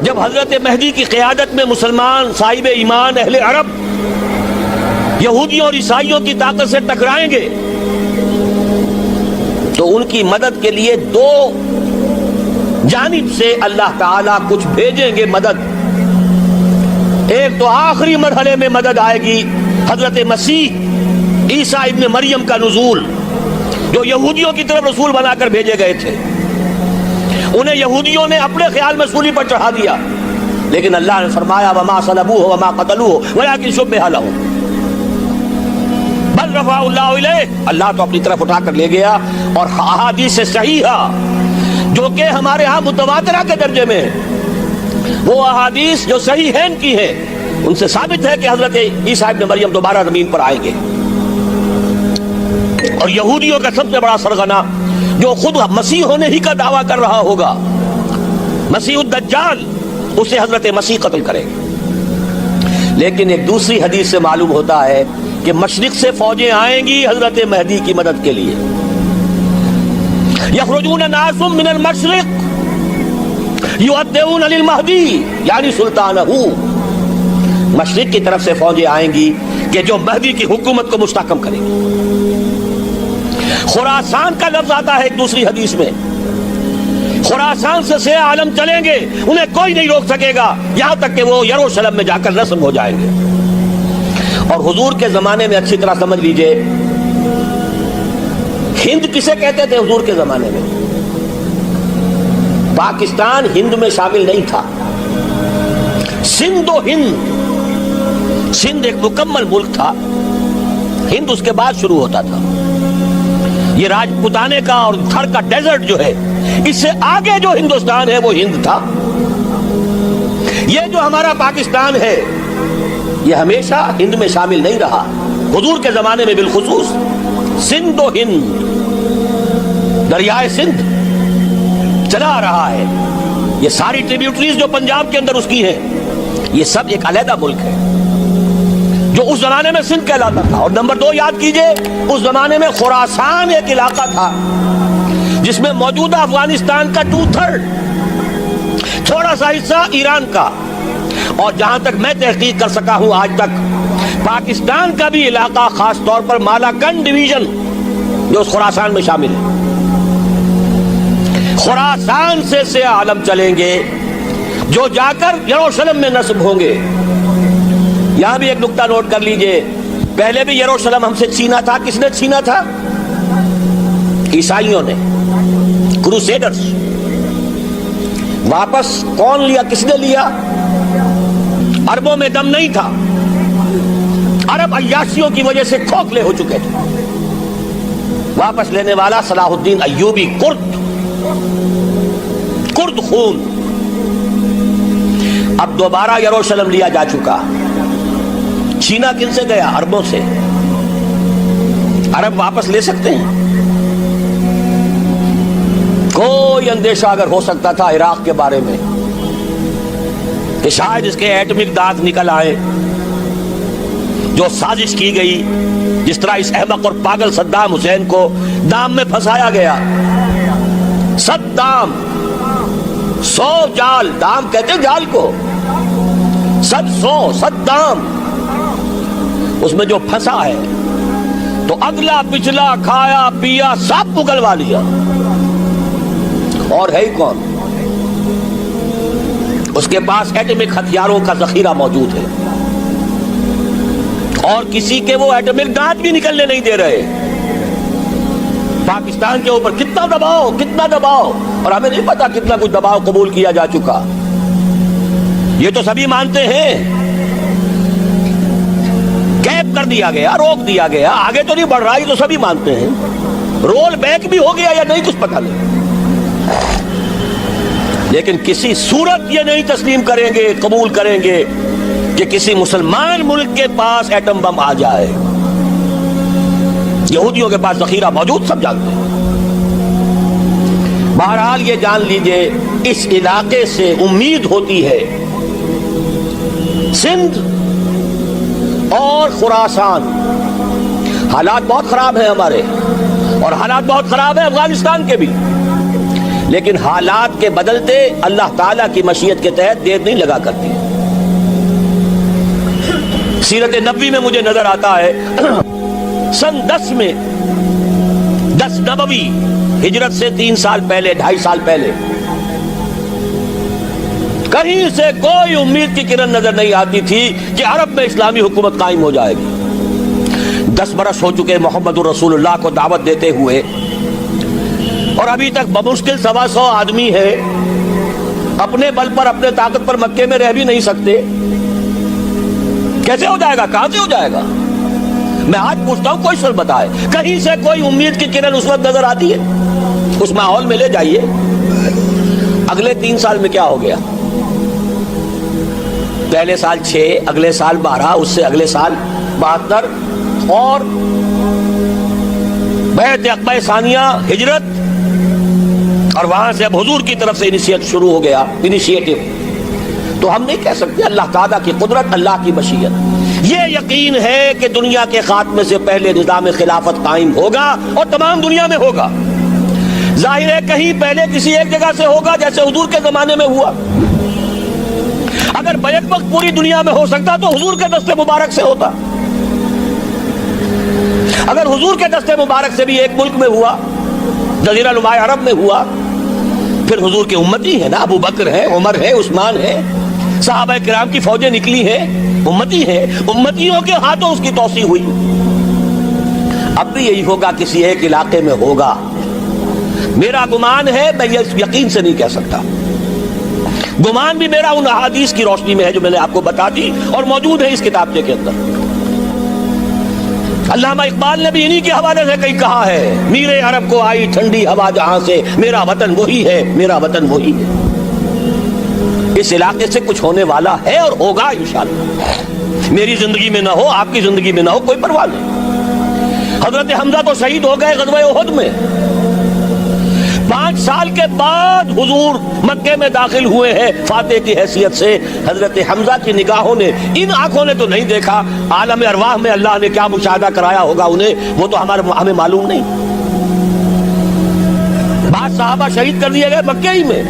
جب حضرت مہدی کی قیادت میں مسلمان صاحب ایمان اہل عرب یہودیوں اور عیسائیوں کی طاقت سے ٹکرائیں گے تو ان کی مدد کے لیے دو جانب سے اللہ تعالیٰ کچھ بھیجیں گے مدد. ایک تو آخری مرحلے میں مدد آئے گی حضرت مسیح عیسیٰ ابن مریم کا نزول، جو یہودیوں کی طرف رسول بنا کر بھیجے گئے تھے. انہیں یہودیوں نے اپنے خیال میں سولی پر چڑھا دیا، لیکن اللہ نے فرمایا وما صلبوہ وما قتلوہ ولکن شبہ لہم بل رفعہ اللہ الیہ. اللہ تو اپنی طرف اٹھا کر لے گیا. اور احادیث صحیحہ جو کہ ہمارے ہاں متواترہ کے درجے میں وہ احادیث جو صحیحین کی ہیں ان سے ثابت ہے کہ حضرت عیسیٰ ابن مریم دوبارہ زمین پر آئیں گے. اور یہودیوں کا سب سے بڑا سرغنہ جو خود مسیح ہونے ہی کا دعویٰ کر رہا ہوگا، مسیح الدجال، اسے حضرت مسیح قتل کرے گا. لیکن ایک دوسری حدیث سے معلوم ہوتا ہے کہ مشرق سے فوجیں آئیں گی حضرت مہدی کی مدد کے لیے. یخرجون ناس من المشرق یؤدون للمہدی یعنی سلطانہ. مشرق کی طرف سے فوجیں آئیں گی کہ جو مہدی کی حکومت کو مستحکم کریں گی. خراسان کا لفظ آتا ہے ایک دوسری حدیث میں. خراسان سے سہ عالم چلیں گے، انہیں کوئی نہیں روک سکے گا یہاں تک کہ وہ یروشلم میں جا کر رسم ہو جائیں گے. اور حضور کے زمانے میں اچھی طرح سمجھ لیجئے، ہند کسے کہتے تھے حضور کے زمانے میں؟ پاکستان ہند میں شامل نہیں تھا. سندھ و ہند، سندھ ایک مکمل ملک تھا، ہند اس کے بعد شروع ہوتا تھا. یہ راجپوتانے کا اور تھر کا ڈیزرٹ جو ہے، اس سے آگے جو ہندوستان ہے وہ ہند تھا. یہ جو ہمارا پاکستان ہے یہ ہمیشہ ہند میں شامل نہیں رہا. حضور کے زمانے میں بالخصوص سندھ و ہند، دریائے سندھ چلا آ رہا ہے. یہ ساری ٹریبیوٹریز جو پنجاب کے اندر اس کی ہیں، یہ سب ایک علیحدہ ملک ہے جو اس زمانے میں سندھ کہلاتا تھا. اور نمبر 2 یاد کیجئے، اس زمانے میں خراسان ایک علاقہ تھا جس میں موجودہ افغانستان کا 2/3، تھوڑا سا حصہ ایران کا، اور جہاں تک میں تحقیق کر سکا ہوں آج تک پاکستان کا بھی علاقہ، خاص طور پر مالاکنڈ ڈویژن جو اس خراسان میں شامل ہے. خراسان سے سہ عالم چلیں گے جو جا کر یروشلم میں نصب ہوں گے. یہاں بھی ایک نقطہ نوٹ کر لیجئے، پہلے بھی یروشلم ہم سے چھینا تھا. کس نے چھینا تھا؟ عیسائیوں نے، کروسیڈرز. واپس کون لیا؟ کس نے لیا؟ عربوں میں دم نہیں تھا، عرب عیاشیوں کی وجہ سے کھوکھلے ہو چکے تھے. واپس لینے والا صلاح الدین ایوبی، کرد خون. اب دوبارہ یروشلم لیا جا چکا. چھینا کن سے گیا؟ عربوں سے. عرب واپس لے سکتے ہیں؟ کوئی اندیشہ اگر ہو سکتا تھا عراق کے بارے میں کہ شاید اس کے ایٹمک دانت نکل آئے، جو سازش کی گئی، جس طرح اس احمق اور پاگل صدام حسین کو دام میں پھنسایا گیا. صدام 100 جال، دام کہتے جال کو، 100 صدام، اس میں جو پھنسا ہے تو اگلا پچھلا کھایا پیا سب اگلوا لیا. اور ہے ہی کون؟ اس کے پاس ایٹمک ہتھیاروں کا ذخیرہ موجود ہے، اور کسی کے وہ ایٹمک دانت بھی نکلنے نہیں دے رہے. پاکستان کے اوپر کتنا دباؤ، اور ہمیں نہیں پتا کتنا کچھ دباؤ قبول کیا جا چکا. یہ تو سبھی مانتے ہیں، کیپ کر دیا گیا، روک دیا گیا، آگے تو نہیں بڑھ رہا، یہ تو سبھی مانتے ہیں. رول بیک بھی ہو گیا یا نہیں کچھ پتہ نہیں، لیکن کسی صورت یہ نہیں تسلیم کریں گے، قبول کریں گے کہ کسی مسلمان ملک کے پاس ایٹم بم آ جائے. یہودیوں کے پاس ذخیرہ موجود، سب جانتے ہیں. بہرحال یہ جان لیجئے، اس علاقے سے امید ہوتی ہے سندھ اور خراسان. حالات بہت خراب ہیں ہمارے، اور حالات بہت خراب ہیں افغانستان کے بھی، لیکن حالات کے بدلتے اللہ تعالیٰ کی مشیت کے تحت دیر نہیں لگا کرتی. سیرت نبوی میں مجھے نظر آتا ہے سن 10 میں 10 نبوی ہجرت سے 3 سال پہلے 2.5 سال پہلے کہیں سے کوئی امید کی کرن نظر نہیں آتی تھی کہ عرب میں اسلامی حکومت قائم ہو جائے گی. 10 برس ہو چکے محمد الرسول اللہ کو دعوت دیتے ہوئے اور ابھی تک بمشکل 125 آدمی ہے. اپنے بل پر اپنے طاقت پر مکے میں رہ بھی نہیں سکتے. کیسے ہو جائے گا؟ کہاں سے ہو جائے گا؟ میں آج پوچھتا ہوں کوئی شخص بتائے کہیں سے کوئی امید کی کرن اس وقت نظر آتی ہے؟ اس ماحول میں لے جائیے. اگلے 3 سال میں کیا ہو گیا؟ پہلے سال 6، اگلے سال 12، اس سے اگلے سال 72 اور بیعت عقبہ ثانیہ ہجرت، اور وہاں سے اب حضور کی طرف سے انیشیٹ شروع ہو گیا انیشیٹو. تو ہم نہیں کہہ سکتے اللہ تعالیٰ کی قدرت، اللہ کی مشیت. یہ یقین ہے کہ دنیا کے خاتمے سے پہلے نظام خلافت قائم ہوگا اور تمام دنیا میں ہوگا. ظاہر ہے کہیں پہلے کسی ایک جگہ سے ہوگا جیسے حضور کے زمانے میں ہوا. اگر بیک وقت پوری دنیا میں ہو سکتا تو حضور کے دست مبارک سے ہوتا. اگر حضور کے دست مبارک سے بھی ایک ملک میں ہوا، جزیرہ نما عرب میں ہوا، پھر حضور کے امتی ہیں نا، ابو بکر ہے، عمر ہے، عثمان ہے، صحابہ کرام کی فوجیں نکلی ہیں، امتی ہیں، امتیوں کے ہاتھوں اس کی توسیع ہوئی. اب بھی یہی ہوگا، کسی ایک علاقے میں ہوگا. میرا گمان ہے، میں یہ یقین سے نہیں کہہ سکتا. گمان بھی میرا ان احادیث کی روشنی میں ہے جو میں نے آپ کو بتا دی اور موجود ہے اس کتابچے کے اندر. علامہ اقبال نے بھی انہی کے حوالے سے کئی کہا ہے، میرے عرب کو آئی ٹھنڈی ہوا جہاں سے، میرا وطن وہی ہے، میرا وطن وہی ہے. اس علاقے سے کچھ ہونے والا ہے اور ہوگا انشاءاللہ. میری زندگی میں نہ ہو، آپ کی زندگی میں نہ ہو، کوئی پرواہ نہیں. حضرت حمزہ تو شہید ہو گئے غزوہ احد میں. 5 سال کے بعد حضور مکے میں داخل ہوئے ہیں فاتح کی حیثیت سے. حضرت حمزہ کی نگاہوں نے، ان آنکھوں نے تو نہیں دیکھا، عالم ارواح میں اللہ نے کیا مشاہدہ کرایا ہوگا انہیں، وہ تو ہمیں معلوم نہیں. بعض صحابہ شہید کر دیے گئے مکے ہی میں.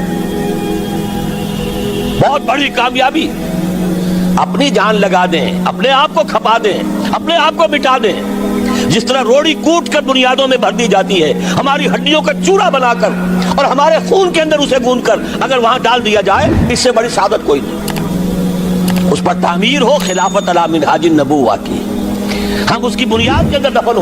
بہت بڑی کامیابی. اپنی جان لگا دیں، اپنے آپ کو کھپا دیں، اپنے آپ کو مٹا دیں. جس طرح روڑی کوٹ کر بنیادوں میں بھر دی جاتی ہے، ہماری ہڈیوں کا چورا بنا کر اور ہمارے خون کے اندر اسے گوندھ کر اگر وہاں ڈال دیا جائے، اس سے بڑی سعادت کوئی نہیں. اس پر تعمیر ہو خلافت علی منہاج النبوہ کی، ہم اس کی بنیاد کے اندر دفن ہو